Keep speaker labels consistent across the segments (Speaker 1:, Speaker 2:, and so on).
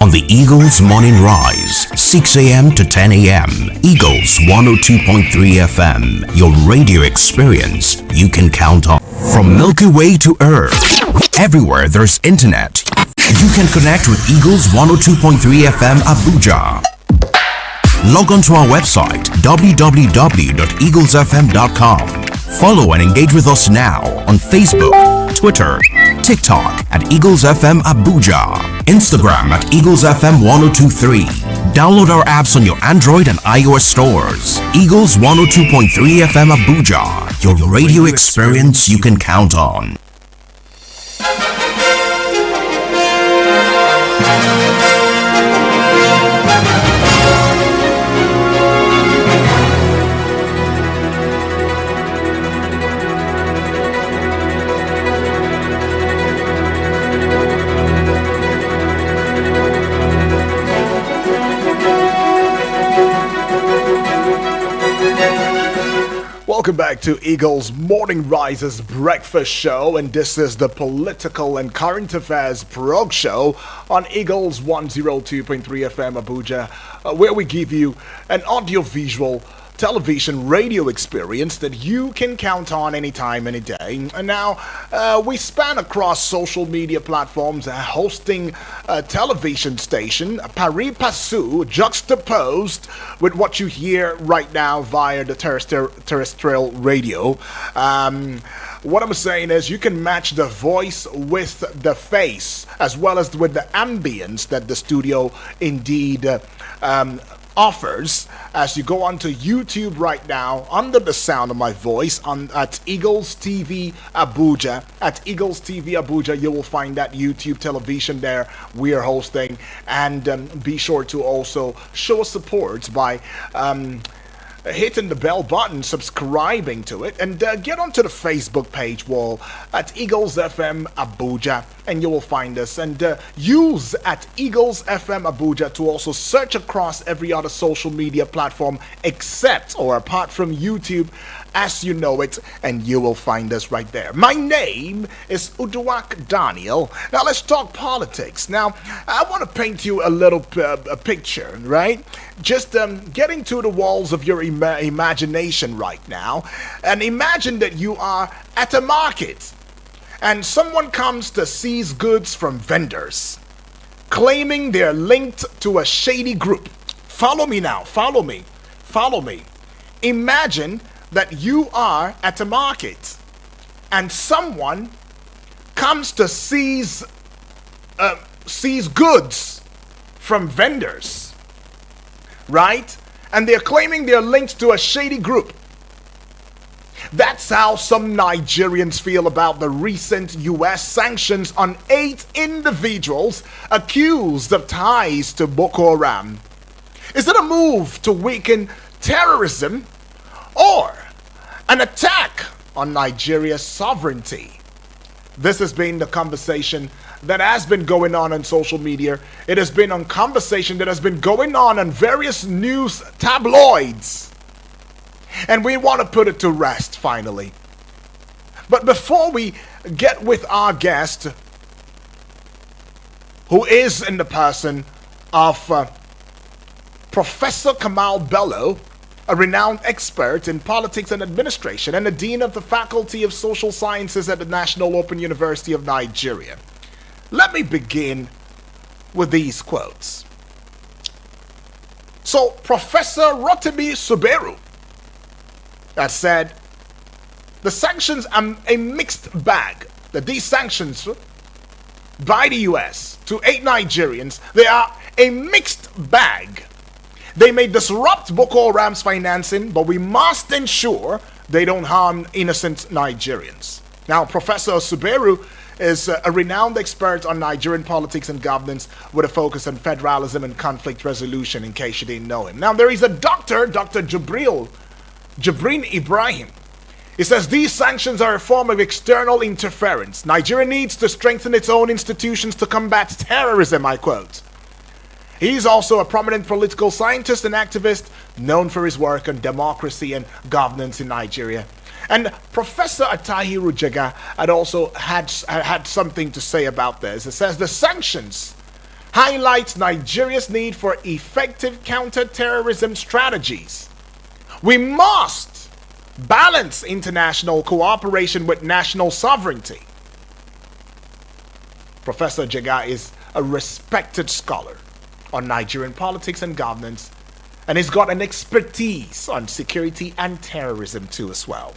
Speaker 1: On the Eagles Morning Rise, 6 a.m. to 10 a.m. Eagles 102.3 FM, your radio experience you can count on. From Milky Way to Earth, everywhere there's internet, you can connect with Eagles 102.3 FM Abuja. Log on to our website www.eaglesfm.com. Follow and engage with us now on Facebook, Twitter, TikTok at Eagles FM Abuja, Instagram at Eagles FM 1023. Download our apps on your Android and iOS stores. Eagles 102.3 FM Abuja, your radio experience you can count on.
Speaker 2: Welcome back to Eagles Morning Rises Breakfast Show, and this is the political and current affairs prog show on Eagles 102.3 FM Abuja, where we give you an audio-visual television radio experience that you can count on anytime, any day. And now we span across social media platforms, hosting a television station, pari passu, juxtaposed with what you hear right now via the terrestrial radio. What I'm saying is you can match the voice with the face, as well as with the ambience that the studio indeed offers, as you go onto YouTube right now under the sound of my voice at Eagles TV Abuja. At Eagles TV Abuja, you will find that YouTube television there we are hosting, and be sure to also show us support by hitting the bell button, subscribing to it, and get onto the Facebook page wall at Eagles FM Abuja, and you will find us. And use at Eagles FM Abuja to also search across every other social media platform except or apart from YouTube as you know it, and you will find us right there. My name is Uduak Daniel. Now let's talk politics. Now I want to paint you a little a picture, right? Just get into the walls of your imagination right now, and imagine that you are at a market and someone comes to seize goods from vendors, claiming they're linked to a shady group. Follow me now, follow me. Imagine that you are at a market and someone comes to seize goods from vendors, right? And they're claiming they're linked to a shady group. That's how some Nigerians feel about the recent U.S. sanctions on 8 individuals accused of ties to Boko Haram. Is it a move to weaken terrorism or an attack on Nigeria's sovereignty? This has been the conversation that has been going on social media. It has been a conversation that has been going on various news tabloids. And we want to put it to rest finally. But before we get with our guest, who is in the person of Professor Kamal Bello, a renowned expert in politics and administration and the Dean of the Faculty of Social Sciences at the National Open University of Nigeria, let me begin with these quotes. So, Professor Rotimi Suberu has said, the sanctions are a mixed bag. That these sanctions by the US to 8 Nigerians, they are a mixed bag. They may disrupt Boko Haram's financing, but we must ensure they don't harm innocent Nigerians. Now, Professor Suberu is a renowned expert on Nigerian politics and governance with a focus on federalism and conflict resolution, in case you didn't know him. Now, there is a Dr. Jibrin Ibrahim. He says these sanctions are a form of external interference. Nigeria needs to strengthen its own institutions to combat terrorism, I quote. He's also a prominent political scientist and activist known for his work on democracy and governance in Nigeria. And Professor Atahiru Jega had also had something to say about this. It says the sanctions highlights Nigeria's need for effective counter-terrorism strategies. We must balance international cooperation with national sovereignty. Professor Jega is a respected scholar on Nigerian politics and governance, and he's got an expertise on security and terrorism too as well.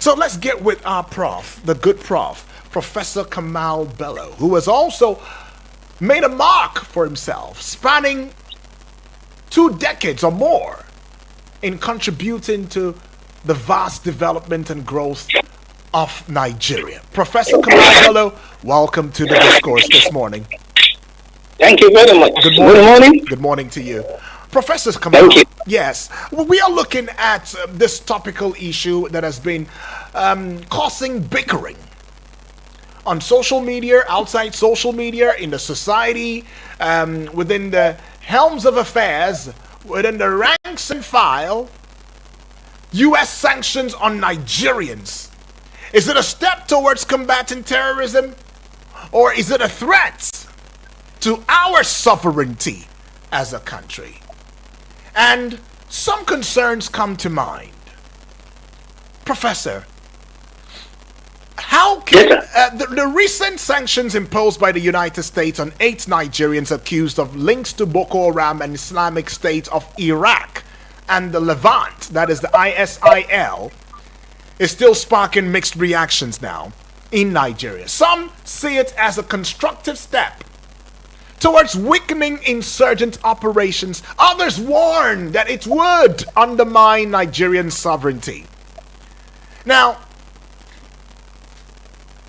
Speaker 2: So let's get with our prof, the good prof, Professor Kamal Bello, who has also made a mark for himself, spanning 2 decades or more in contributing to the vast development and growth of Nigeria. Professor Kamal Bello, welcome to the discourse this morning.
Speaker 3: Thank you very much.
Speaker 2: Good morning.
Speaker 3: Good morning.
Speaker 2: Good morning to you. Professor Kamal,
Speaker 3: Thank you.
Speaker 2: yes, we are looking at this topical issue that has been causing bickering on social media, outside social media, in the society, within the helms of affairs, within the ranks and file. U.S. sanctions on Nigerians. Is it a step towards combating terrorism, or is it a threat to our sovereignty as a country? And some concerns come to mind. Professor, how can the recent sanctions imposed by the United States on 8 Nigerians accused of links to Boko Haram and Islamic State of Iraq and the Levant, that is the ISIL, is still sparking mixed reactions now in Nigeria. Some see it as a constructive step towards weakening insurgent operations. Others warn that it would undermine Nigerian sovereignty. Now,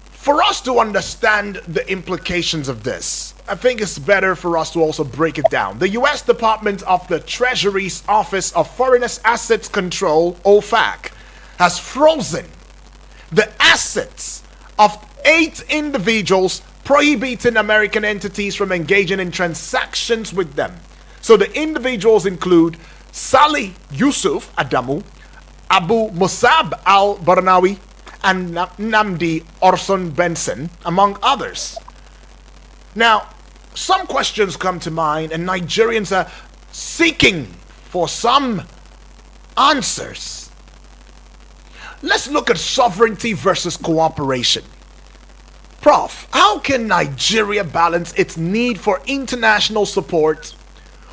Speaker 2: for us to understand the implications of this, I think it's better for us to also break it down. The U.S. Department of the Treasury's Office of Foreign Assets Control, OFAC, has frozen the assets of 8 individuals, prohibiting American entities from engaging in transactions with them. So the individuals include Salih Yusuf Adamu, Abu Musab al Barnawi, and Namdi Orson Benson, among others. Now, some questions come to mind, and Nigerians are seeking for some answers. Let's look at sovereignty versus cooperation. Prof, how can Nigeria balance its need for international support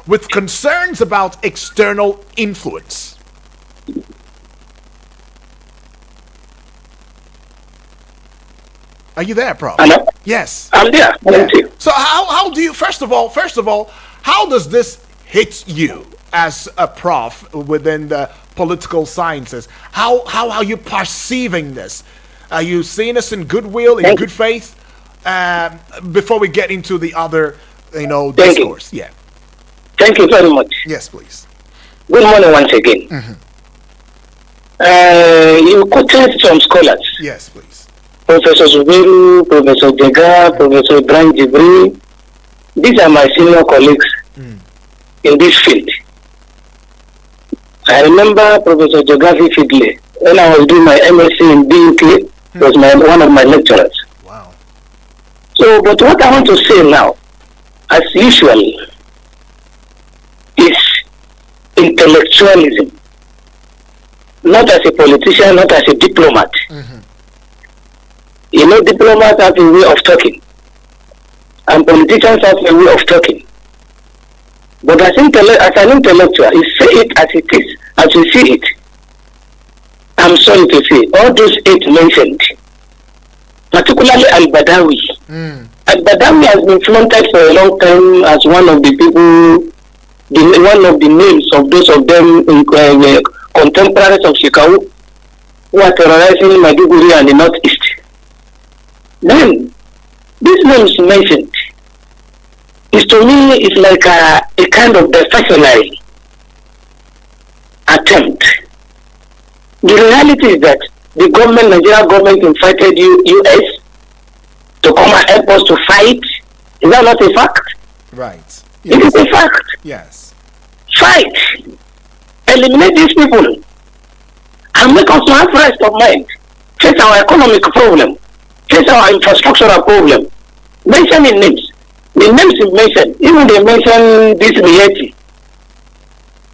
Speaker 2: with concerns about external influence? Are you there, Prof?
Speaker 3: Hello?
Speaker 2: Yes.
Speaker 3: I'm there. Thank you.
Speaker 2: So how do you, first of all, how does this hit you as a prof within the political sciences? How are you perceiving this? Are you seeing us in goodwill, in good faith? Before we get into the other, discourse. Yeah.
Speaker 3: Thank you very much.
Speaker 2: Yes, please.
Speaker 3: Good morning once again. You quoted some scholars.
Speaker 2: Yes, please.
Speaker 3: Professor Zubiru, Professor Jega, Professor Ibrahim Jibri. These are my senior colleagues in this field. I remember Professor Jega vividly when I was doing my MSc in BUK. Was one of my lecturers.
Speaker 2: Wow.
Speaker 3: So, but what I want to say now, as usual, is intellectualism. Not as a politician, not as a diplomat. Diplomats have a way of talking, and politicians have a way of talking. But as an intellectual, you say it as it is, as you see it. I'm sorry to say, all those 8 mentioned, particularly Al-Badawi. Al-Badawi has been flaunted for a long time as one of the people, one of the names of those of them contemporaries of Shekau who are terrorizing Maiduguri and the Northeast. Then, these names mentioned is to me is like a kind of deflationary attempt. The reality is that the Nigerian government invited US to come and help us to fight. Is that not a fact?
Speaker 2: Right.
Speaker 3: Yes. It is a fact.
Speaker 2: Yes.
Speaker 3: Fight. Eliminate these people and make us have rest of mind. Face our economic problem. Face our infrastructural problem. Mentioning names. The names you mentioned, even they mention this Mieti.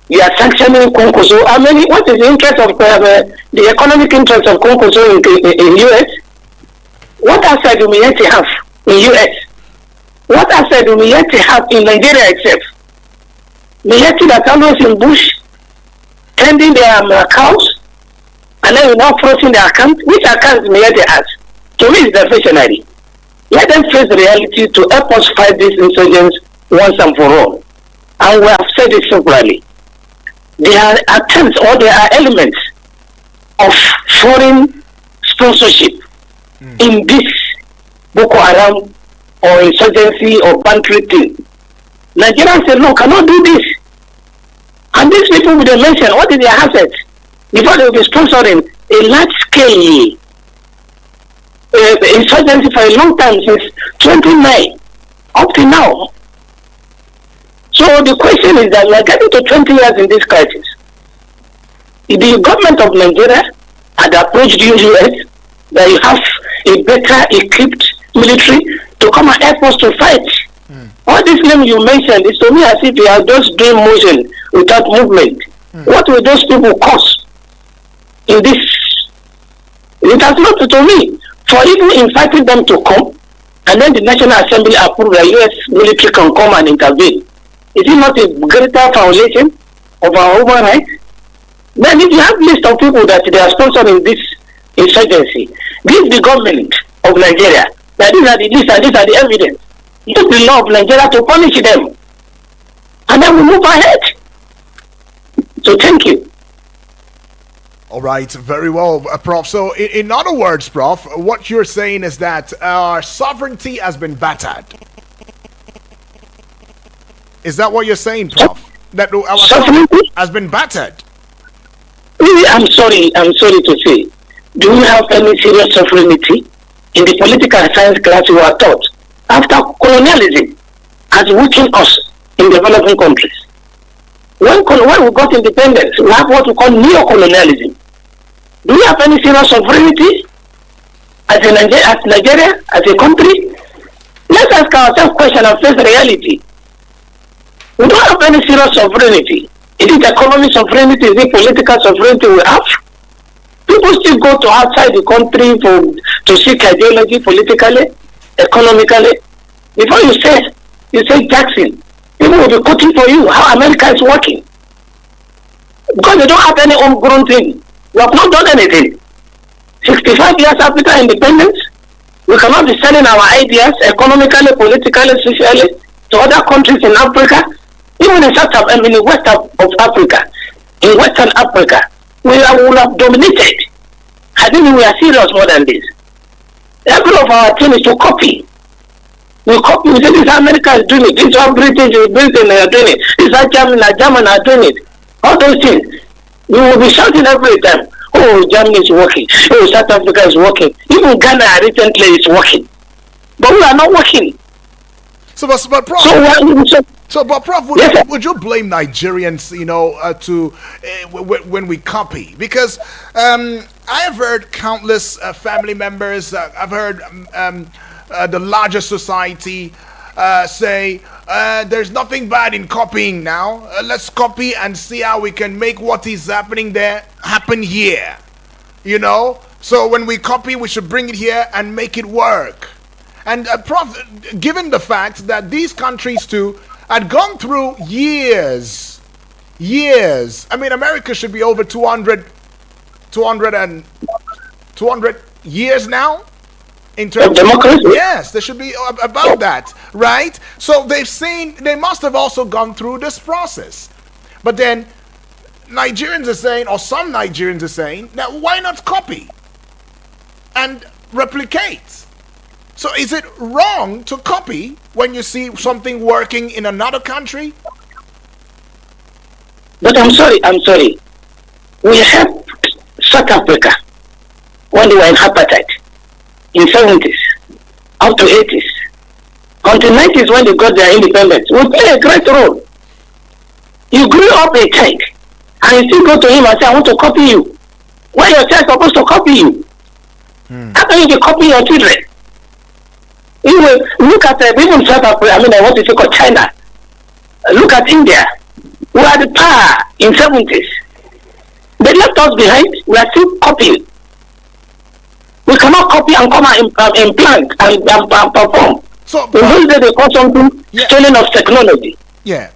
Speaker 3: You are sanctioning Konkoso. I mean, what is the interest of the economic interest of Konkoso in US? What asset do Mieti have in US? What asset do Mieti have in Nigeria itself? Mieti that always in bush, tending their accounts, and then now frozen their account. Which account Mieti has? To me, it's deflationary. Let them face the reality to help us fight these insurgents once and for all. And we have said it simply. There are attempts or there are elements of foreign sponsorship in this Boko Haram or insurgency or banditry thing. Nigerians say, no, cannot do this. And these people will mention what is their assets before they will be sponsoring a large scale insurgency for a long time, since 29 up to now. So the question is that we are getting to 20 years in this crisis. The government of Nigeria had approached the US that you have a better equipped military to come and help us to fight. All these names you mentioned is to me as if they are just doing motion without movement. What will those people cost in this? It has not to me. For even inviting them to come, and then the National Assembly approve the US military can come and intervene. Is it not a greater violation of our human rights? Then if you have a list of people that they are sponsoring this insurgency, give the government of Nigeria that these are the list and these are the evidence. Use the law of Nigeria to punish them. And then we move ahead. So thank you.
Speaker 2: All right, very well, Prof. So, in other words, Prof, what you're saying is that our sovereignty has been battered. Is that what you're saying, Prof? That our sovereignty has been battered?
Speaker 3: I'm sorry to say. Do you have any serious sovereignty? In the political science class you are taught, after colonialism has weakened us in developing countries. When we got independence, we have what we call neo-colonialism. Do we have any serious sovereignty as Nigeria, as a country? Let's ask ourselves question and face reality. We don't have any serious sovereignty. Is it economic sovereignty? Is it political sovereignty we have? People still go to outside the country to seek ideology politically, economically. Before you say Jackson, people will be quoting for you how America is working. Because they don't have any homegrown thing. We have not done anything. 65 years after independence, we cannot be selling our ideas economically, politically, socially to other countries in Africa. Even in the west of Africa, in Western Africa, we will have dominated. I think we are serious more than this. Every of our team is to copy. We copy, we say this America is doing it, this is Britain are doing it, this is German are doing it. All those things. We will be shouting every time, oh, Germany is working, oh, South Africa is working, even Ghana recently is working. But we are not working.
Speaker 2: But Prof, but Prof, would you blame Nigerians, when we copy? Because I have heard countless family members, I've heard the larger society say, there's nothing bad in copying now. Let's copy and see how we can make what is happening there happen here. So when we copy, we should bring it here and make it work. And Prof, given the fact that these countries too had gone through years, I mean, America should be over 200 years now in terms of
Speaker 3: democracy.
Speaker 2: Yes, there should be about that, right? So they must have also gone through this process. But then Nigerians are saying, or some Nigerians are saying, that why not copy and replicate? So is it wrong to copy when you see something working in another country?
Speaker 3: But I'm sorry. We helped South Africa when they were in apartheid in 70s, up to 80s. Until 90s when they got their independence. We play a great role. You grew up a child and you still go to him and say, I want to copy you. Why your child supposed to copy you? How can you copy your children? Even look at even South Africa. I mean, what is it called? China. Look at India. We had the power in 70s. They left us behind. We are still copying. We cannot copy and come and implant and perform.
Speaker 2: So,
Speaker 3: in those days, they call something stealing of technology.
Speaker 2: Yeah.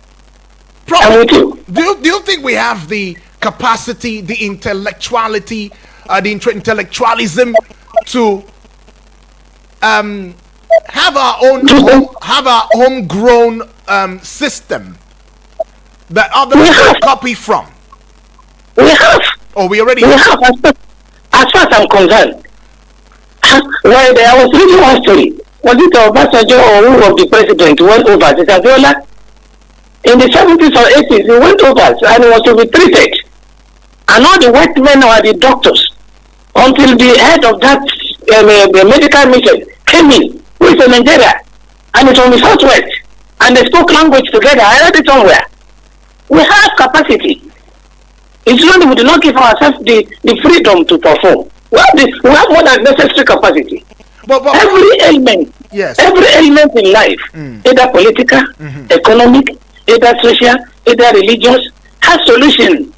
Speaker 3: I'm with you.
Speaker 2: Do you think we have the capacity, the intellectuality, the intellectualism to have our homegrown system that others can copy from?
Speaker 3: We have.
Speaker 2: Oh, we already
Speaker 3: have. As far as I'm concerned, well, I was reading one story. Was it Obasanjo or who was the president went over to Abiola? In the 70s or 80s, he went over and he was to be treated. And all the white men were the doctors until the head of that the medical mission came in, who is in Nigeria, and it's from the southwest, and they spoke language together. I read it somewhere. We have capacity. It's only we do not give ourselves the freedom to perform. We have more than necessary capacity.
Speaker 2: But
Speaker 3: every element, every element in life, either political, economic, either social, either religious, has solution.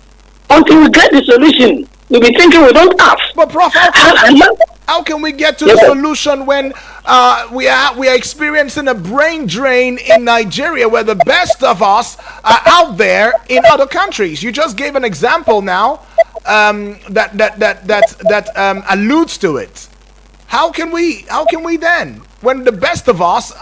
Speaker 3: Until we get the solution, we'll be thinking we don't have.
Speaker 2: But Prof, how can we get to the solution when we are experiencing a brain drain in Nigeria, where the best of us are out there in other countries? You just gave an example now that alludes to it. How can we then, when the best of us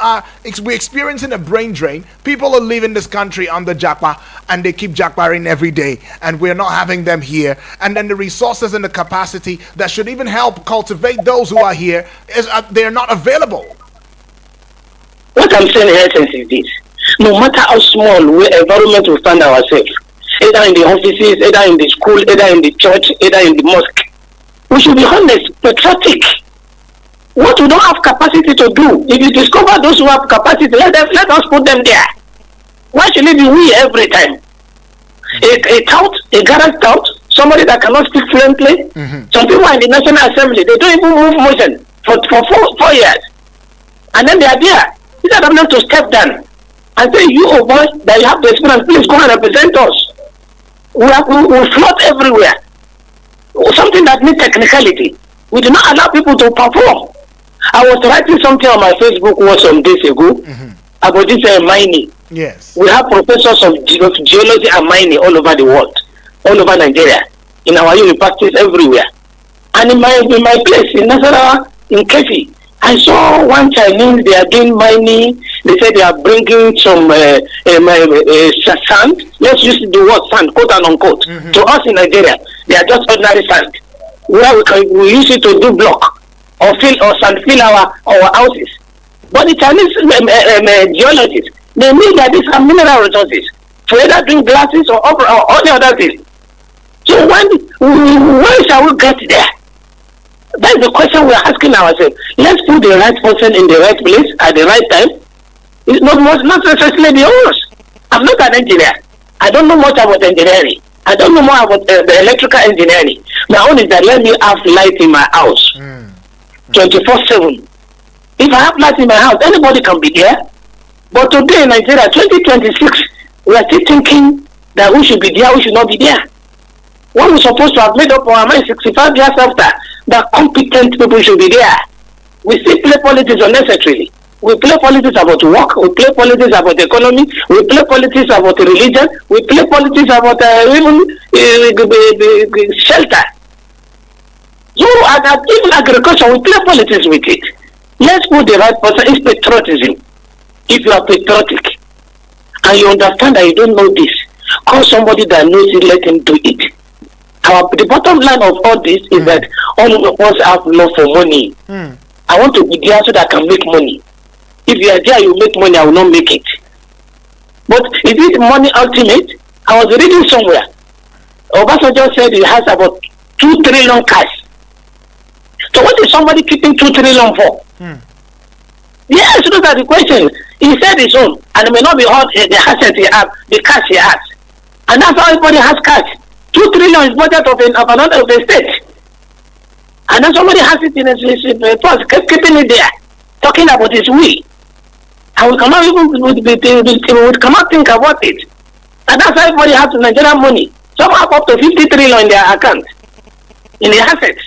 Speaker 2: we're experiencing a brain drain, people are leaving this country on the japa and they keep jackbarring every day, and we're not having them here, and then the resources and the capacity that should even help cultivate those who are here they're not available.
Speaker 3: What I'm saying here is this: no matter how small environment we find ourselves, either in the offices, either in the school, either in the church, either in the mosque, we should be honest, patriotic. What we don't have capacity to do, if you discover those who have capacity, let us put them there. Why should it be we every time? A tout, a garage tout, somebody that cannot speak fluently. Some people are in the National Assembly, they don't even move motion for 4 years. And then they are there. Instead of them to step down and say, you boys that you have the experience, please go and represent us. We float everywhere. Something that needs technicality. We do not allow people to perform. I was writing something on my Facebook some days ago about this mining.
Speaker 2: Yes.
Speaker 3: We have professors of geology and mining all over the world, all over Nigeria, in our universities everywhere. And in my place in Nasarawa, in Kefi, I saw one Chinese, they are doing mining. They said they are bringing some sand. Let's use the word sand, quote and unquote. To us in Nigeria, they are just ordinary sand, where we use it to do block or fill our houses. But the Chinese geologists, they need that these are mineral resources to either drink glasses or all the other things. So when shall we get there? That's the question we're asking ourselves. Let's put the right person in the right place at the right time. It's not necessarily the owners. I'm not an engineer. I don't know much about engineering. I don't know more about the electrical engineering. My own is that let me have light in my house 24/7. If I have light in my house, anybody can be there. But today in Nigeria, 2026, we are still thinking that we should be there, we should not be there. When we're supposed to have made up our mind 65 years after, that competent people should be there. We still play politics unnecessarily. We play politics about work, we play politics about economy, we play politics about religion, we play politics about even shelter. So, even agriculture, we play politics with it. Let's put the right person. It's patriotism. If you are patriotic and you understand that you don't know this, call somebody that knows it, let him do it. The bottom line of all this is that all of us have love for money. I want to be there so that I can make money. If you are there, you make money, I will not make it. But is it money ultimate? I was reading somewhere. Obasanjo said he has about 2 trillion cash. So what is somebody keeping 2 trillion for? Yes, those are the questions. He said his own, and it may not be all the assets he has, the cash he has. And that's how everybody has cash. 2 trillion is budget of a state. And then somebody has it in his purse, keeping it there. talking about is we. And we cannot even we cannot think about it. And that's why everybody has Nigerian money. Some have up to 50 trillion in their account, in their assets.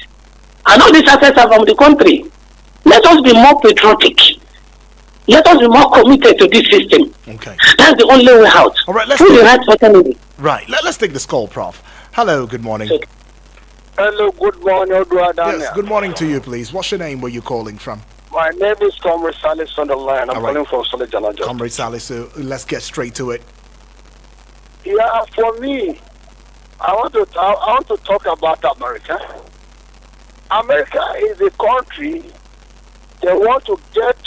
Speaker 3: And all these assets are from the country. Let us be more patriotic. Let us be more committed to this system.
Speaker 2: Okay.
Speaker 3: That's the only way out.
Speaker 2: All right, let's take this call, Prof. Hello, good morning.
Speaker 4: Hello, good morning, Odua.
Speaker 2: Yes, good morning to you, please. What's your name? Where you calling from?
Speaker 4: My name is Comrade Salis on the line. I'm calling from Solid Jalaja.
Speaker 2: Comrade Salis, let's get straight to it.
Speaker 4: Yeah, for me, I want to talk about America. America is a country. They want to get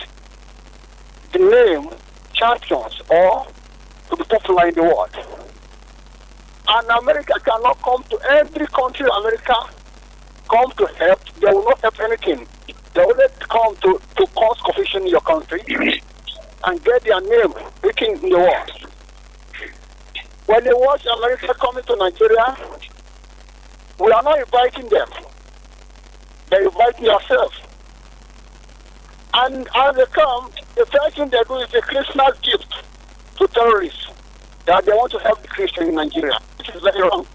Speaker 4: the name champions or to be popular in the world. And America cannot come to every country. America come to help. They will not help anything. They will not come to cause confusion in your country and get their name written in the world. When they watch America coming to Nigeria, we are not inviting them. They invite yourself. And as they come, the first thing they do is a Christmas gift to terrorists that they want to help the Christians in Nigeria, which is very wrong.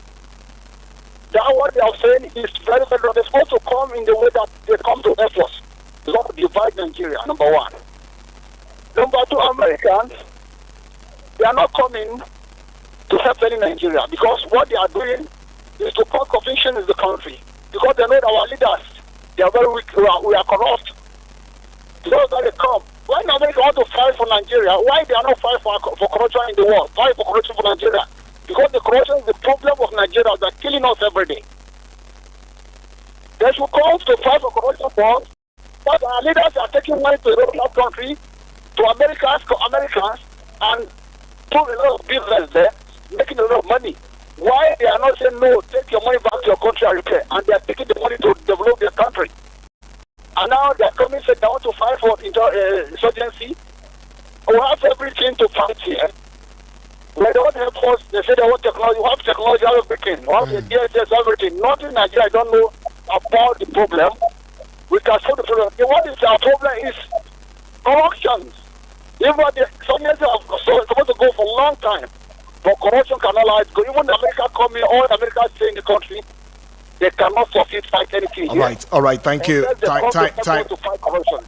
Speaker 4: That what they are saying is very, very wrong. They're supposed to come in the way that they come to help us. They want to divide Nigeria, number one. Number two, Americans, they are not coming to help any Nigeria because what they are doing is to cause confusion in the country. Because they know that our leaders, they are very weak, we are corrupt. Those that they come. When America want to fight for Nigeria, why they are not fighting for corruption in the world? Fight for corruption for Nigeria. Because the corruption is the problem of Nigeria that are killing us every day. They should come to fight for corruption for us. But our leaders are taking money to a European country, to Americans, and doing a lot of business there, making a lot of money. Why they are not saying, no, take your money back to your country and repair, and they are taking the money to develop their country. And now they are coming and say they want to fight for insurgency. We have everything to fight here. They don't help us. They say they want technology. We have technology, everything. We have the DSS, everything. Nothing in Nigeria, I don't know about the problem. We can solve the problem. What is our problem is corruption. Even the insurgency are supposed to go for a long time. But corruption cannot allow it to go. Even America coming, all America stay in the country, they cannot succeed fight anything here.
Speaker 2: All right, thank you.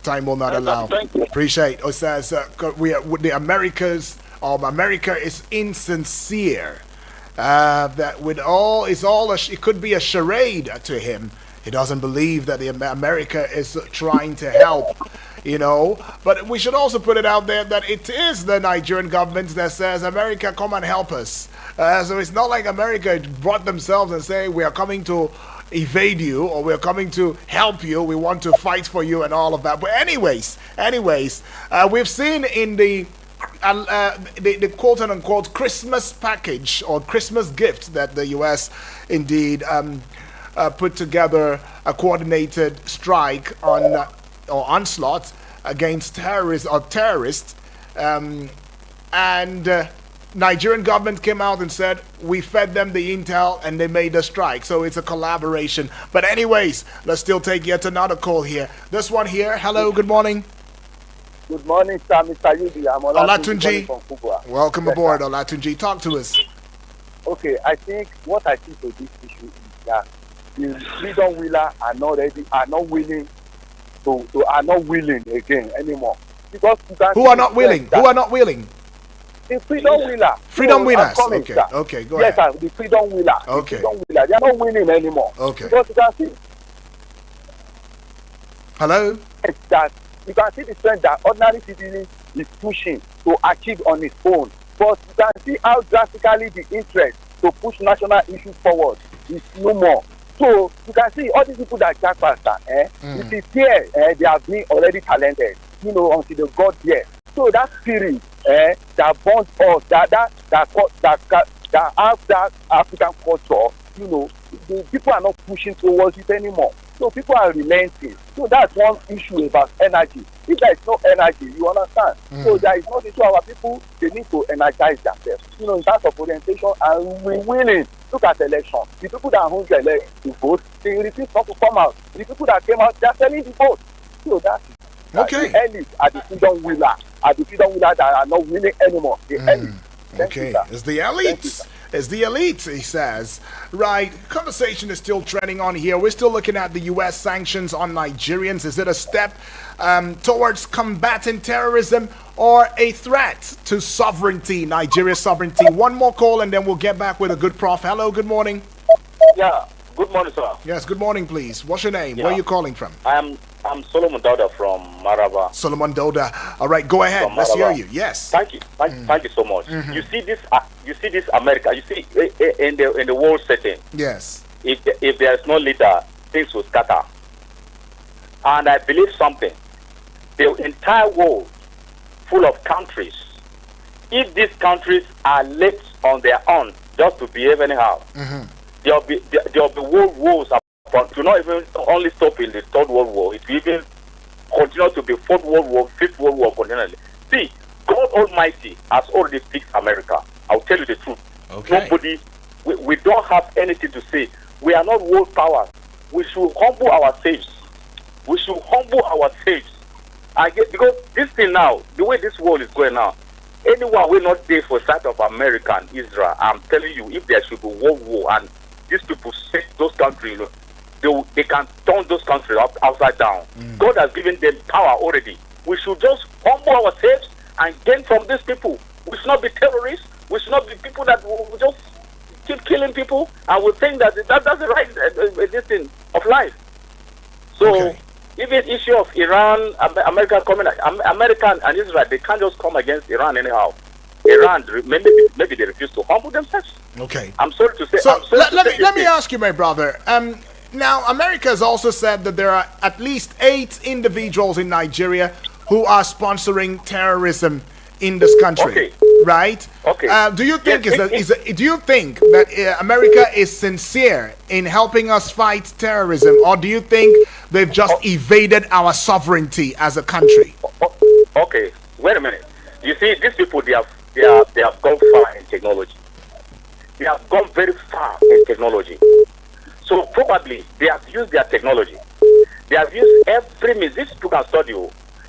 Speaker 2: Time will not allow.
Speaker 4: Thank you.
Speaker 2: Appreciate it. Says the Americas. America is insincere. That with all it could be a charade to him. He doesn't believe that America is trying to help. But we should also put it out there that it is the Nigerian government that says, America, come and help us. So it's not like America brought themselves and say, we are coming to evade you, or we're coming to help you, we want to fight for you and all of that. But anyways, we've seen in the quote-unquote Christmas package or Christmas gift that the U.S. indeed put together a coordinated strike on or onslaught against terrorists, and Nigerian government came out and said we fed them the intel and they made a strike. So it's a collaboration. But anyways, let's still take yet another call here. This one here. Hello, good morning.
Speaker 4: Good morning, sir, Mr. Yudi. I'm
Speaker 2: Olatunji. Welcome aboard, Olatunji. Talk to us.
Speaker 4: Okay, I think what I see for this issue is that the freedom wheeler are not willing again anymore. Because
Speaker 2: who are not willing? Who are not willing?
Speaker 4: The freedom wheeler.
Speaker 2: Freedom winners. Okay, go ahead.
Speaker 4: Yes, sir, the freedom wheeler.
Speaker 2: Okay.
Speaker 4: The freedom wheeler. They are not winning anymore.
Speaker 2: Okay.
Speaker 4: Because you can see.
Speaker 2: Hello?
Speaker 4: That you can see the trend that ordinary citizen is pushing to achieve on his own. But you can see how drastically the interest to push national issues forward is no more. So you can see all these people that jack faster, it is here they have been already talented, until they got there. So that spirit that bonds us, that have that African culture, the people are not pushing towards it anymore. So people are relenting. So that's one issue about energy. If there is no energy, you understand. So there is no issue. Our people, they need to energize themselves. In terms of orientation, and we're willing. Look at election. The people that hold the election to vote, they refuse not to come out. The people that came out, they're selling the vote. So that's it.
Speaker 2: Okay.
Speaker 4: The elites are the freedom wheeler, that are not winning anymore. The elites.
Speaker 2: Okay, it's the elites. It's the elites, he says. Right, conversation is still trending on here. We're still looking at the U.S. sanctions on Nigerians. Is it a step towards combating terrorism or a threat to sovereignty, Nigeria's sovereignty? One more call and then we'll get back with a good prof. Hello, good morning.
Speaker 5: Yeah, good morning, sir.
Speaker 2: Yes, good morning, please. What's your name?
Speaker 5: Yeah.
Speaker 2: Where are you calling from?
Speaker 5: I'm Solomon Dauda from Maraba.
Speaker 2: Solomon Dauda. All right, go ahead. Let's hear you. Yes.
Speaker 5: Thank you. Thank you so much. You see this America. You see in the world setting.
Speaker 2: Yes.
Speaker 5: If there is no leader, things will scatter. And I believe something. The entire world, full of countries. If these countries are left on their own, just to behave anyhow, there'll be world wars. To not even only stop in the Third World War, it will even continue to be Fourth World War, Fifth World War continually. See, God Almighty has already fixed America. I'll tell you the truth.
Speaker 2: Okay.
Speaker 5: Nobody, we don't have anything to say. We are not world powers. We should humble ourselves. Because this thing now, the way this world is going now, anyone will not there for side of America and Israel. I'm telling you, if there should be world war and these people set those countries, they can turn those countries upside down. God has given them power already. We should just humble ourselves and gain from these people. We should not be terrorists. We should not be people that will just keep killing people and we think that's the right this thing of life. So even issue of Iran, America and Israel, they can't just come against Iran anyhow. Iran, maybe they refuse to humble themselves.
Speaker 2: Okay.
Speaker 5: I'm sorry to say.
Speaker 2: So let me ask you, my brother. Now, America has also said that there are at least 8 individuals in Nigeria who are sponsoring terrorism in this country.
Speaker 5: Okay.
Speaker 2: Right?
Speaker 5: Okay.
Speaker 2: Do you think do you think that America is sincere in helping us fight terrorism, or do you think they've just evaded our sovereignty as a country?
Speaker 5: Okay. Wait a minute. You see, these people they have gone far in technology. They have gone very far in technology. So probably they have used their technology. They have used every means. This people can study.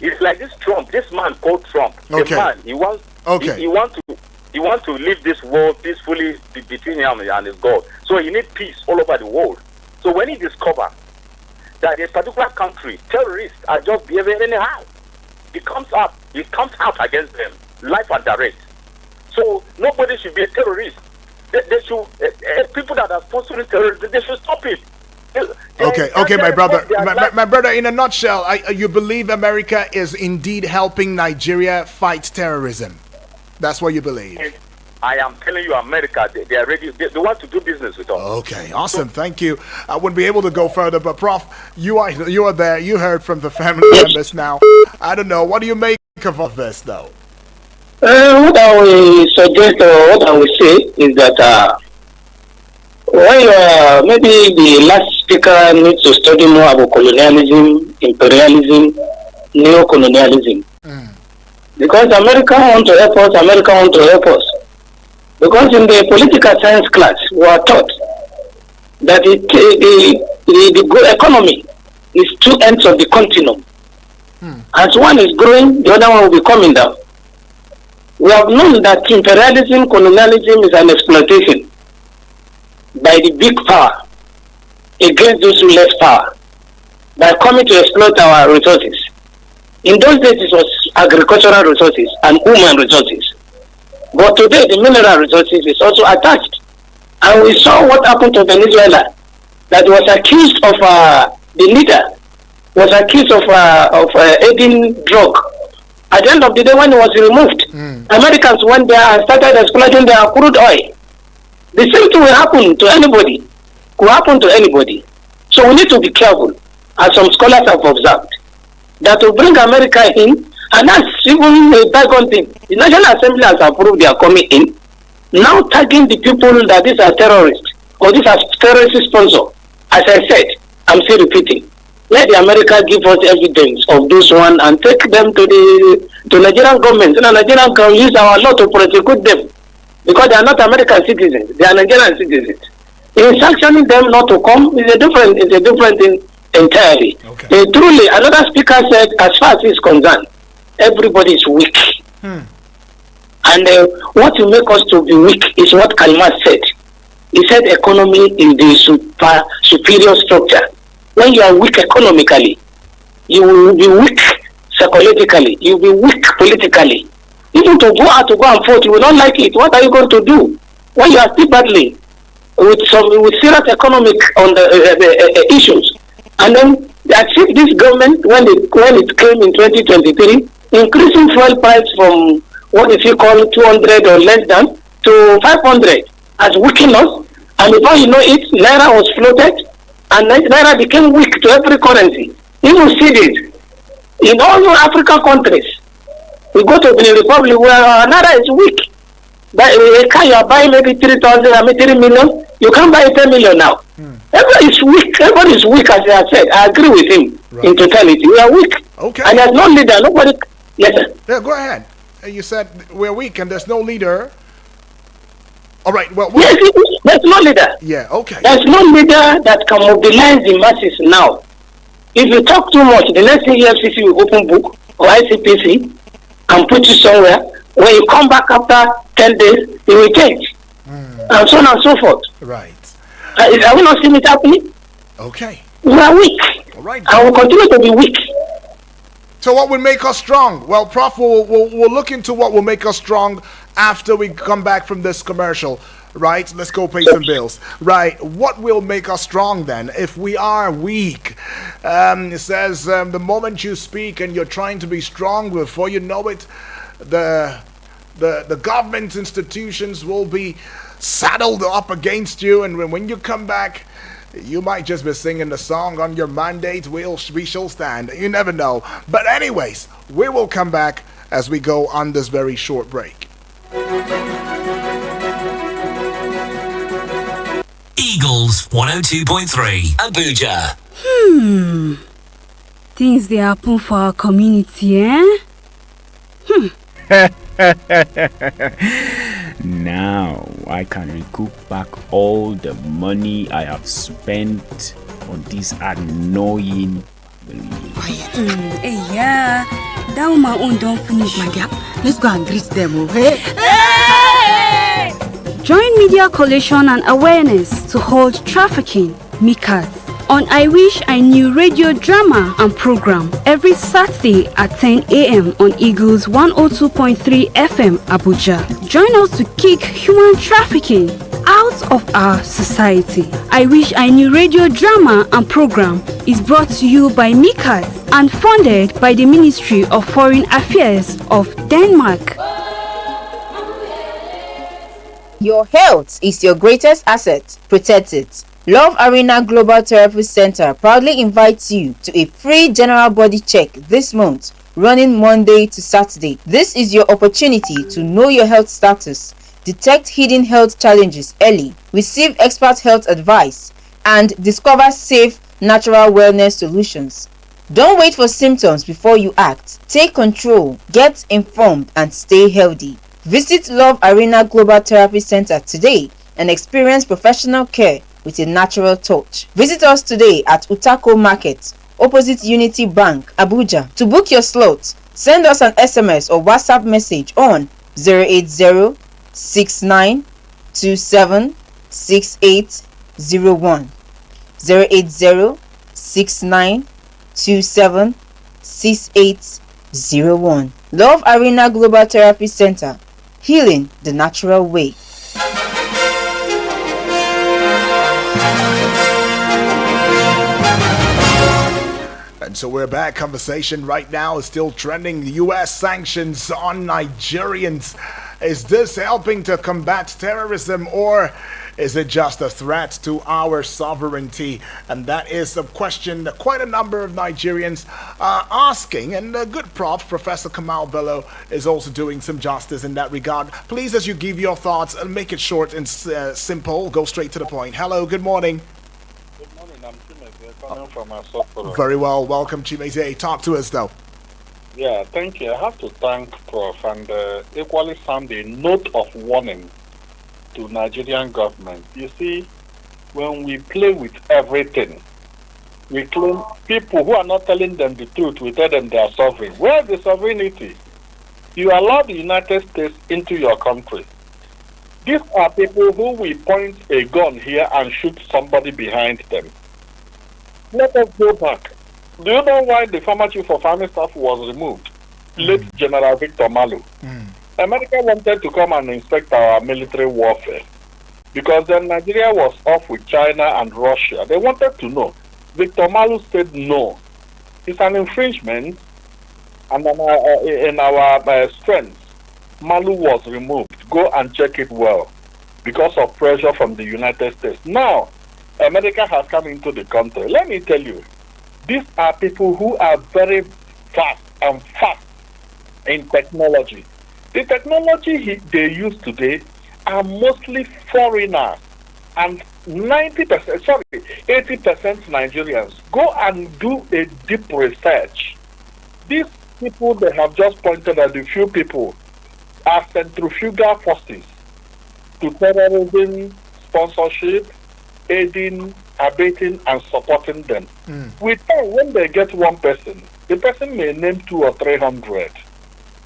Speaker 5: It's like this man called Trump.
Speaker 2: Okay.
Speaker 5: The man, he wants to live this world peacefully between him and his God. So he needs peace all over the world. So when he discovers that a particular country, terrorists are just behaving anyhow, he comes out against them, life and direct. So nobody should be a terrorist. They should, people that are sponsoring terrorism, they should stop it.
Speaker 2: Okay, my brother. My brother, in a nutshell, you believe America is indeed helping Nigeria fight terrorism? That's what you believe?
Speaker 5: I am telling you, America, they are ready. They want to do business with us.
Speaker 2: Okay, awesome. Thank you. I wouldn't be able to go further, but Prof, you are there. You heard from the family members now. I don't know. What do you make of all this, though?
Speaker 3: What I will suggest or what I will say is that maybe the last speaker needs to study more about colonialism, imperialism, neo-colonialism. Because America want to help us. Because in the political science class, we are taught that the economy is 2 ends of the continuum. As one is growing, the other one will be coming down. We have known that imperialism, colonialism is an exploitation by the big power against those who less power by coming to exploit our resources. In those days, it was agricultural resources and human resources. But today, the mineral resources is also attached. And we saw what happened to Venezuela, that was accused of, the leader was accused of aiding drug. At the end of the day, when he was removed, Americans went there and started exploiting their crude oil. The same thing will happen to anybody. So we need to be careful, as some scholars have observed, that to bring America in, and that's even a bygone thing. The National Assembly has approved their coming in, now tagging the people that these are terrorists, or these are terrorist sponsors. As I said, I'm still repeating. Let the America give us evidence of those one and take them to the Nigerian government. So the Nigerian can use our law to prosecute them because they are not American citizens; they are Nigerian citizens. In sanctioning them not to come is a different thing. entirely.
Speaker 2: Okay.
Speaker 3: Truly, another speaker said, as far as he is concerned, everybody is weak. And what will make us to be weak is what Kalima said. He said economy is the superior structure. When you are weak economically, you will be weak psychologically, you will be weak politically. Even to go out to go and vote, you will not like it. What are you going to do when you are still battling with serious economic on the issues? And then I think this government, when it came in 2023, increasing fuel price from what is he called 200 or less than to 500 has weakened us. And before you know it, Naira was floated and Naira became weak to every currency. You will see this in all your African countries. We go to the Republic where Naira is weak. But a car you are buying maybe 3,000, I mean 3 million, you can't buy 10 million now. Everybody is weak. Everybody is weak, as I said. I agree with him in totality. We are weak.
Speaker 2: Okay.
Speaker 3: And there's no leader. Nobody. Yes, sir.
Speaker 2: Yeah, go ahead. You said we're weak and there's no leader. All right. Well,
Speaker 3: yes, there's no leader.
Speaker 2: Yeah. Okay.
Speaker 3: There's no leader that can mobilize the masses now. If you talk too much, the next thing EFCC will open book or ICPC and put you somewhere. When you come back after 10 days, it will change. And so on and so forth.
Speaker 2: Right.
Speaker 3: Are we not seeing it happening?
Speaker 2: Okay.
Speaker 3: We are weak.
Speaker 2: All right.
Speaker 3: And we'll continue to be weak.
Speaker 2: So what will make us strong? Well, Prof, we'll look into what will make us strong after we come back from this commercial. Right? Let's go pay some bills. Right. What will make us strong then if we are weak? It says the moment you speak and you're trying to be strong, before you know it, the government institutions will be saddled up against you, and when you come back, you might just be singing the song on your mandate, we shall stand. You never know. But anyways, we will come back as we go on this very short break.
Speaker 1: Eagles 102.3 Abuja.
Speaker 6: Things they happen for our community, eh?
Speaker 7: Now I can recoup back all the money I have spent on this annoying
Speaker 6: Hey, yeah. That woman own don't finish.
Speaker 8: My dear, let's go and greet them, okay?
Speaker 6: Join media collation and awareness to hold trafficking, MICAs, on I Wish I Knew radio drama and program every Saturday at 10 a.m. on Eagles 102.3 FM Abuja. Join us to kick human trafficking out of our society. I Wish I Knew radio drama and program is brought to you by MICAs and funded by the Ministry of Foreign Affairs of Denmark.
Speaker 9: Your health is your greatest asset. Protect it. Love Arena Global Therapy Center proudly invites you to a free general body check this month, running Monday to Saturday. This is your opportunity to know your health status, detect hidden health challenges early, receive expert health advice, and discover safe, natural wellness solutions. Don't wait for symptoms before you act. Take control, get informed, and stay healthy. Visit Love Arena Global Therapy Center today and experience professional care with a natural touch. Visit us today at Utako Market, opposite Unity Bank, Abuja. To book your slot, send us an SMS or WhatsApp message on 080-6927-6801. 080-6927-6801. Love Arena Global Therapy Center, healing the natural way.
Speaker 2: And so we're back. Conversation right now is still trending. U.S. sanctions on Nigerians. Is this helping to combat terrorism, or is it just a threat to our sovereignty? And that is a question that quite a number of Nigerians are asking. And a good prof, Professor Kamal Bello, is also doing some justice in that regard. Please, as you give your thoughts, and make it short and simple, go straight to the point. Hello, good morning.
Speaker 10: Good morning, I'm Chimeze, coming from Asokoro.
Speaker 2: Very well, welcome Chimeze. Talk to us though.
Speaker 10: Yeah, thank you. I have to thank Prof. and equally sound a note of warning to Nigerian government. You see, when we play with everything, we claim people who are not telling them the truth, we tell them they are sovereign. Where's the sovereignty? You allow the United States into your country. These are people who will point a gun here and shoot somebody behind them. Let us go back. Do you know why the former chief of army staff was removed? Late General Victor Malu. America wanted to come and inspect our military warfare because then Nigeria was off with China and Russia. They wanted to know. Victor Malu said no. It's an infringement, and in our strength, Malu was removed. Go and check it well because of pressure from the United States. Now, America has come into the country. Let me tell you, these are people who are very fast in technology. The technology they use today are mostly foreigners and 80% Nigerians. Go and do a deep research. These people they have just pointed at the few people are centrifugal forces to terrorism, sponsorship, aiding, abetting, and supporting them. With time, when they get one person, the person may name 200 or 300.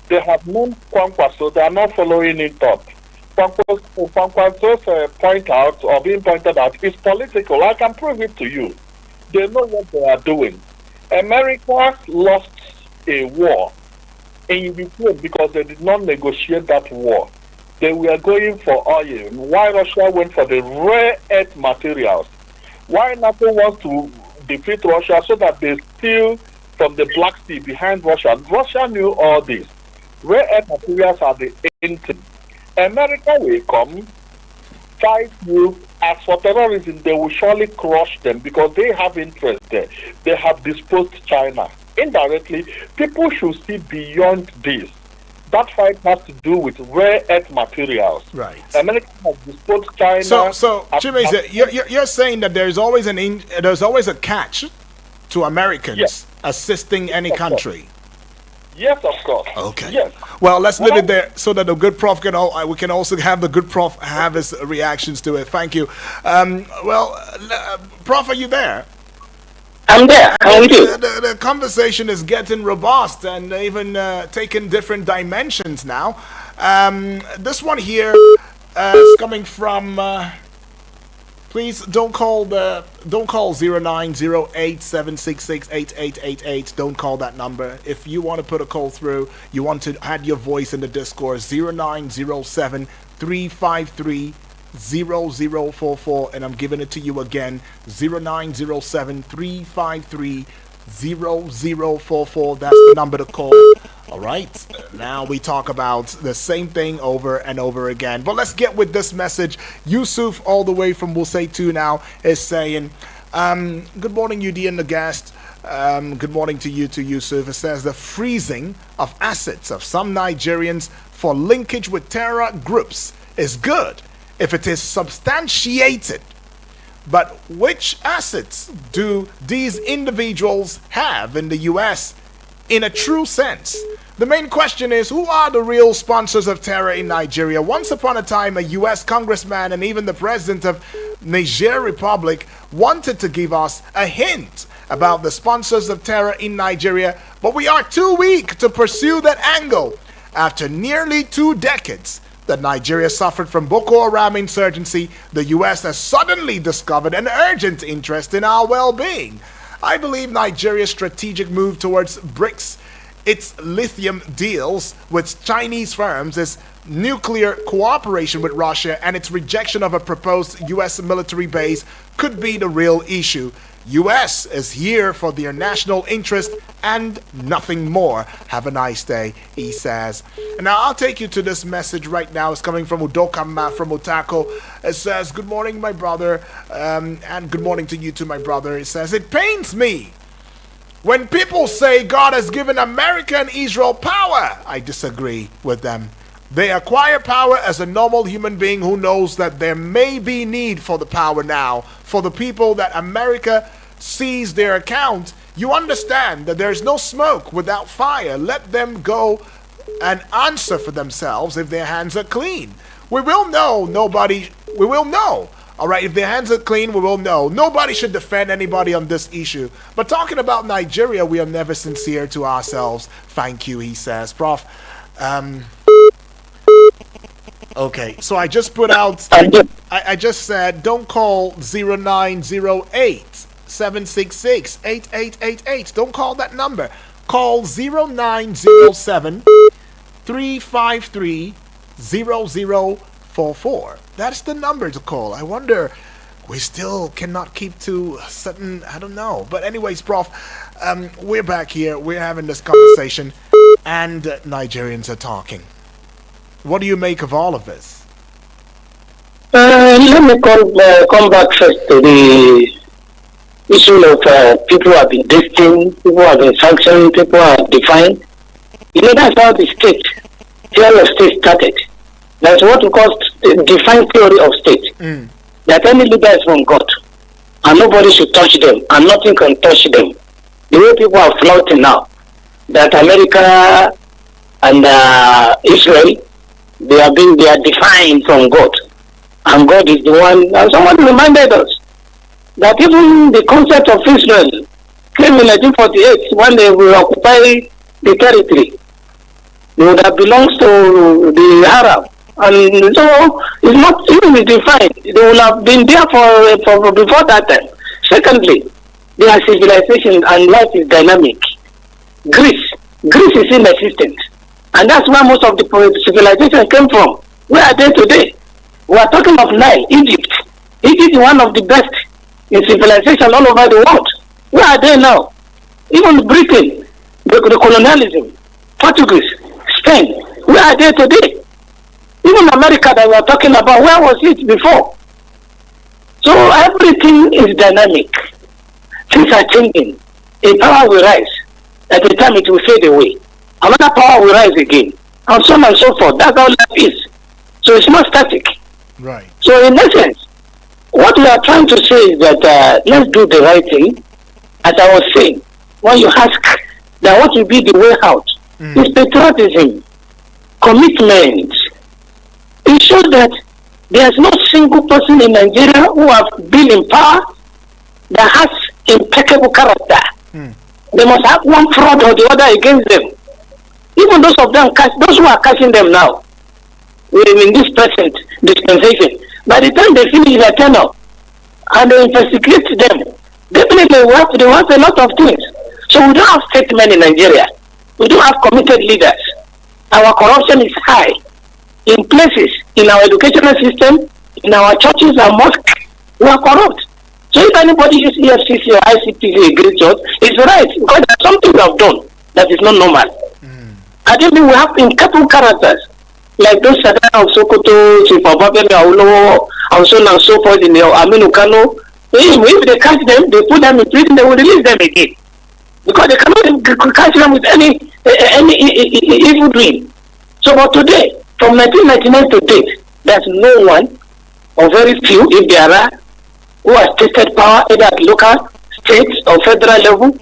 Speaker 10: They have known Kwankwa, so they are not following it up. Kwankwa's point out or being pointed out is political. I can prove it to you. They know what they are doing. America lost a war in Ukraine because they did not negotiate that war. They were going for oil, while Russia went for the rare earth materials. Why NATO wants to defeat Russia so that they steal from the Black Sea behind Russia. Russia knew all this. Rare earth materials are the engine. America will come, fight you. As for terrorism, they will surely crush them because they have interest there. They have disposed China. Indirectly, people should see beyond this. That fight has to do with rare earth materials.
Speaker 2: Right.
Speaker 10: America has disposed China.
Speaker 2: So Chimeze, you're saying that there's always a catch to Americans assisting any country.
Speaker 10: Yes, of course.
Speaker 2: Okay.
Speaker 10: Yes.
Speaker 2: Well, let's leave it there so that the good prof can we can also have the good prof have his reactions to it. Thank you. Prof, are you there?
Speaker 3: I'm there. How are you?
Speaker 2: The conversation is getting robust and even taking different dimensions now. This one here is coming from. Please don't call 0908-766-8888. Don't call that number. If you want to put a call through, you want to add your voice in the discourse, 0907-353-0044, and I'm giving it to you again, 0907-353-0044. That's the number to call. All right, now we talk about the same thing over and over again. But let's get with this message. Yusuf, all the way from Wusei now, is saying, good morning, UD and the guest. Good morning to you too, Yusuf. It says the freezing of assets of some Nigerians for linkage with terror groups is good if it is substantiated. But which assets do these individuals have in the U.S. in a true sense? The main question is, who are the real sponsors of terror in Nigeria? Once upon a time, a U.S. congressman and even the president of Niger Republic wanted to give us a hint about the sponsors of terror in Nigeria, but we are too weak to pursue that angle. After nearly 2 decades that Nigeria suffered from Boko Haram insurgency, the U.S. has suddenly discovered an urgent interest in our well-being. I believe Nigeria's strategic move towards BRICS, its lithium deals with Chinese firms, its nuclear cooperation with Russia, and its rejection of a proposed U.S. military base could be the real issue. U.S. is here for their national interest and nothing more. Have a nice day, he says. And now I'll take you to this message right now. It's coming from Udokama from Otako. It says, good morning, my brother, and good morning to you too, my brother. It says, it pains me when people say God has given America and Israel power. I disagree with them. They acquire power as a normal human being who knows that there may be need for the power now. For the people that America sees their account, you understand that there's no smoke without fire. Let them go and answer for themselves if their hands are clean. We will know All right, if their hands are clean, we will know. Nobody should defend anybody on this issue. But talking about Nigeria, we are never sincere to ourselves. Thank you, he says. Prof, okay, so I just put out, I just said, don't call 0908 766 8888. Don't call that number. Call 0907 353 0044. That's the number to call. I wonder, we still cannot keep to certain, I don't know. But anyways, Prof, we're back here. We're having this conversation, and Nigerians are talking. What do you make of all of this?
Speaker 3: Let me come back first to the issue of people who have been destined, people who have been sanctioned, people who are defined. You know, that's how the state, theory of state started. That's what we call defined theory of state. That any leader is from God, and nobody should touch them, and nothing can touch them. The way people are flaunting now, that America and Israel, they are defined from God, and God is the one. And someone reminded us that even the concept of Israel came in 1948 when they will occupy the territory. They would have belonged to the Arab. And so it's not even defined. They will have been there for before that time. Secondly, they are civilization and life is dynamic. Greece is inexistent. And that's where most of the civilization came from. Where are they today? We are talking of Nile, Egypt. Egypt is one of the best in civilization all over the world. Where are they now? Even Britain, the colonialism, Portuguese, Spain, where are they today? Even America that we are talking about, where was it before? So everything is dynamic. Things are changing. A power will rise. At the time it will fade away. Another power will rise again. And so on and so forth. That's how life is. So it's not static.
Speaker 2: Right.
Speaker 3: So in essence, what we are trying to say is that let's do the right thing. As I was saying, when you ask that what will be the way out, is patriotism, commitment. It shows that there's no single person in Nigeria who have been in power that has impeccable character. They must have one fraud or the other against them. Even those of them, those who are catching them now, in this present dispensation, by the time they finish their tenure and they investigate them, definitely they have a lot of things. So we don't have statesmen in Nigeria. We don't have committed leaders. Our corruption is high. In places, in our educational system, in our churches and mosques, we are corrupt. So if anybody uses EFCC or ICPC against us, it's right, because there's something we have done that is not normal. I don't think we have incapable characters, like those Sadana of Sokoto, Chifababele, Aulo, and so on and so forth in the Aminu Kano. If they catch them, they put them in prison, they will release them again. Because they cannot catch them with any evil doing. So but today, from 1999 to date, there's no one, or very few, if there are, who has tasted power either at local, state, or federal level,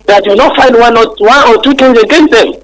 Speaker 3: that will not find one or two things against them.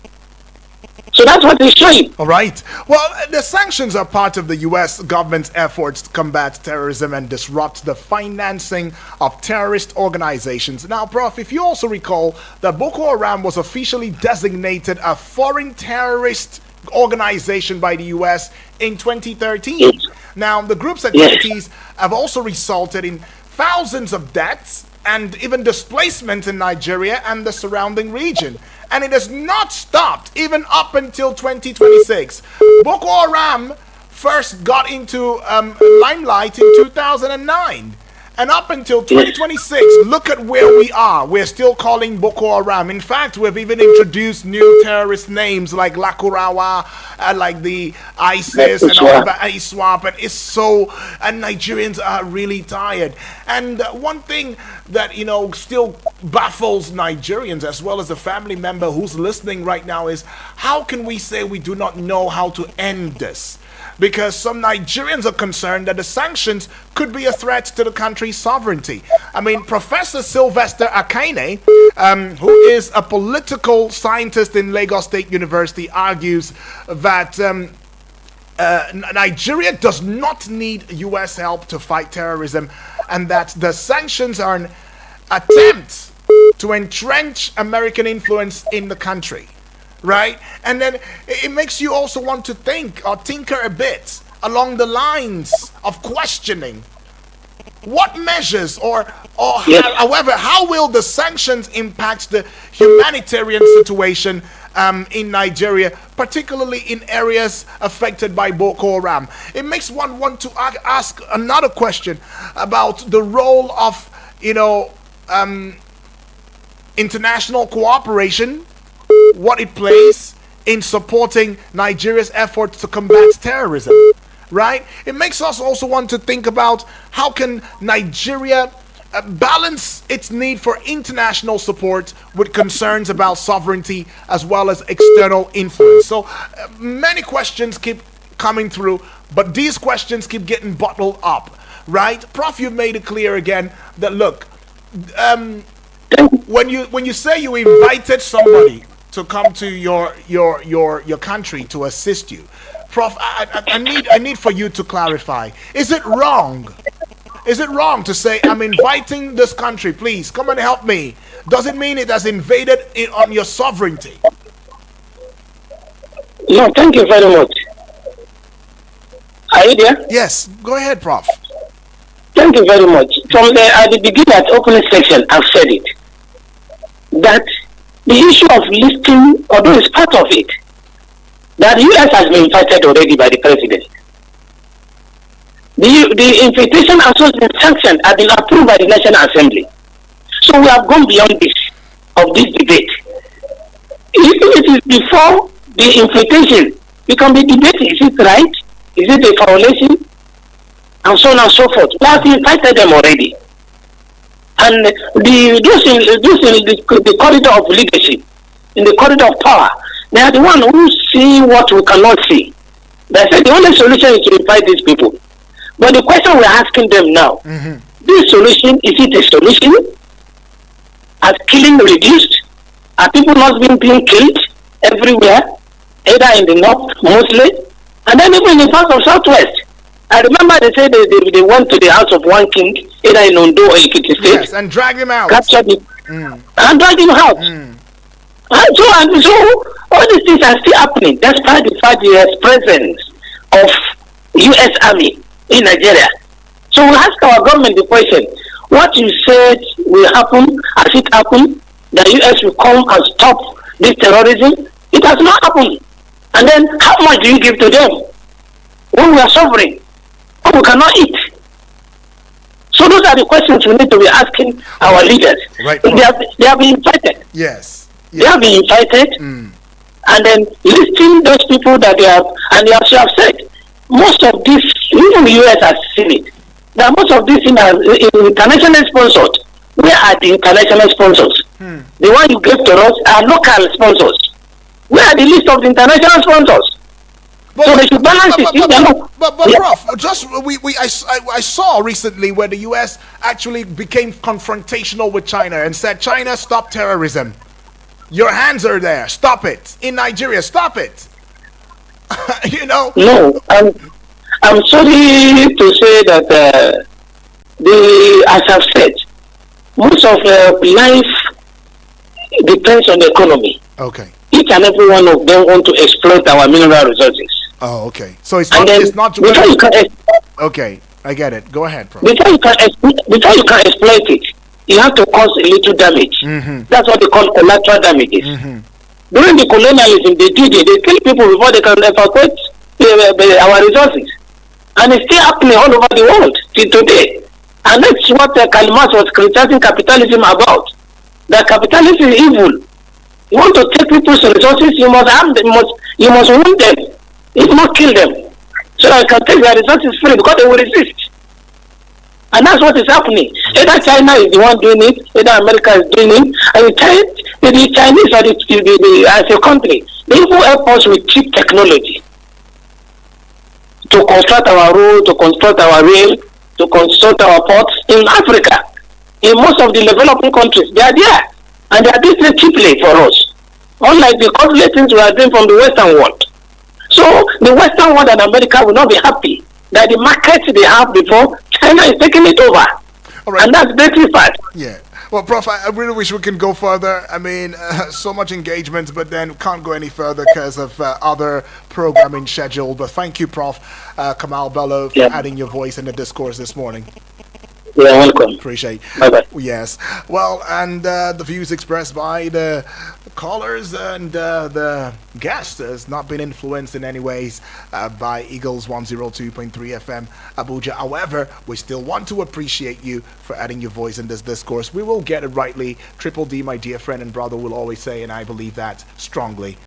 Speaker 3: So that's what they're showing.
Speaker 2: All right. Well, the sanctions are part of the U.S. government's efforts to combat terrorism and disrupt the financing of terrorist organizations. Now, Prof, if you also recall that Boko Haram was officially designated a foreign terrorist organization by the U.S. in 2013.
Speaker 3: Yes.
Speaker 2: Now, the group's activities have also resulted in thousands of deaths and even displacement in Nigeria and the surrounding region. And it has not stopped even up until 2026. Boko Haram first got into limelight in 2009. And up until 2026, look at where we are. We're still calling Boko Haram. In fact, we've even introduced new terrorist names like Lakurawa, like the ISIS and all that, ISWAP, and it's so, and Nigerians are really tired. And one thing that, still baffles Nigerians as well as a family member who's listening right now is, how can we say we do not know how to end this? Because some Nigerians are concerned that the sanctions could be a threat to the country's sovereignty. I mean, Professor Sylvester Akaine, who is a political political scientist in Lagos State University argues that, the sanctions could be a threat to the country's sovereignty. I mean, Professor Sylvester Akaine, who is a political scientist in Lagos State University, argues that, the sanctions could be a threat to the country's sovereignty. I mean, Professor Sylvester Akaine, who is a political scientist in Lagos State University, argues that Nigeria does not need U.S. help to fight terrorism, and that the sanctions are an attempt to entrench American influence in the country, right? And then it makes you also want to think or tinker a bit along the lines of questioning what measures however, how will the sanctions impact the humanitarian situation in Nigeria, particularly in areas affected by Boko Haram? It makes one want to ask another question about the role of, international cooperation, what it plays in supporting Nigeria's efforts to combat terrorism, right? It makes us also want to think about how can Nigeria balance its need for international support with concerns about sovereignty as well as external influence. So many questions keep coming through, but these questions keep getting bottled up, right? Prof, you've made it clear again that, look, when you say you invited somebody to come to your country to assist you, Prof, I need for you to clarify. Is it wrong? Is it wrong to say, I'm inviting this country, please come and help me? Does it mean it has invaded on your sovereignty?
Speaker 3: No, thank you very much. Are you there?
Speaker 2: Yes, go ahead, Prof.
Speaker 3: Thank you very much. At the beginning, at the opening section, I've said it, that the issue of listing, although it's part of it, that the U.S. has been invited already by the president. The invitation has also been sanctioned, has been approved by the National Assembly. So we have gone beyond this debate. If it is before the invitation, we can be debating, is it right? Is it a violation? And so on and so forth. We have invited them already. And those in the corridor of leadership, in the corridor of power, they are the ones who see what we cannot see. They said the only solution is to invite these people. But the question we're asking them now, this solution, is it a solution? Has killing reduced? Are people not being killed everywhere? Either in the north, mostly, and then even in the parts of southwest. I remember they said they went to the house of one king, either in Ondo or Ekiti State.
Speaker 2: Yes, and dragged him out.
Speaker 3: Captured him. And dragged him out. And so all these things are still happening, despite the fact there is presence of U.S. Army in Nigeria. So we ask our government the question, what you said will happen, has it happened? The U.S. will come and stop this terrorism? It has not happened. And then how much do you give to them when we are suffering? We cannot eat. So those are the questions we need to be asking our leaders.
Speaker 2: Right.
Speaker 3: They have been invited.
Speaker 2: Yes.
Speaker 3: They have been invited, and then listing those people that they have, and as you have said, most of this, even the US has seen it, that most of these things are international sponsored. Where are the international sponsors? The one you gave to us are local sponsors. Where are the list of the international sponsors? So they should balance it.
Speaker 2: But Prof, I saw recently where the U.S. actually became confrontational with China and said, China, stop terrorism. Your hands are there. Stop it. In Nigeria, stop it.
Speaker 3: No, I'm sorry to say that as I've said, most of life depends on the economy.
Speaker 2: Okay.
Speaker 3: Each and every one of them want to exploit our mineral resources.
Speaker 2: Oh, okay. So it's not. Okay, I get it. Go ahead, Prof.
Speaker 3: Before you can exploit it, you have to cause a little damage. That's what they call collateral damages. During the colonialism, they kill people before they can evacuate our resources, and it's still happening all over the world till today. And that's what Karl Marx was criticizing capitalism about. That capitalism is evil. You want to take people's resources, you must harm them, you must wound them, if not kill them, so that you can take their resources free, because they will resist. And that's what is happening. Either China is the one doing it, either America is doing it, and the Chinese are as a country, they even help us with cheap technology to construct our road, to construct our rail, to construct our ports in Africa. In most of the developing countries, they are there, and they are doing it cheaply for us, unlike the costly things we are doing from the Western world. So the Western world and America will not be happy that the market they have before, China is taking it over.
Speaker 2: All right.
Speaker 3: And that's very sad.
Speaker 2: Yeah. Well, Prof, I really wish we can go further. I mean, so much engagement, but then can't go any further because of other programming schedule. But thank you, Prof. Kamal Bello, for adding your voice in the discourse this morning.
Speaker 3: You're welcome.
Speaker 2: Appreciate.
Speaker 3: Bye-bye.
Speaker 2: Yes. Well, and the views expressed by the callers and the guests has not been influenced in any ways by Eagles 102.3 FM Abuja. However, we still want to appreciate you for adding your voice in this discourse. We will get it rightly. Triple D, my dear friend and brother, will always say, and I believe that strongly.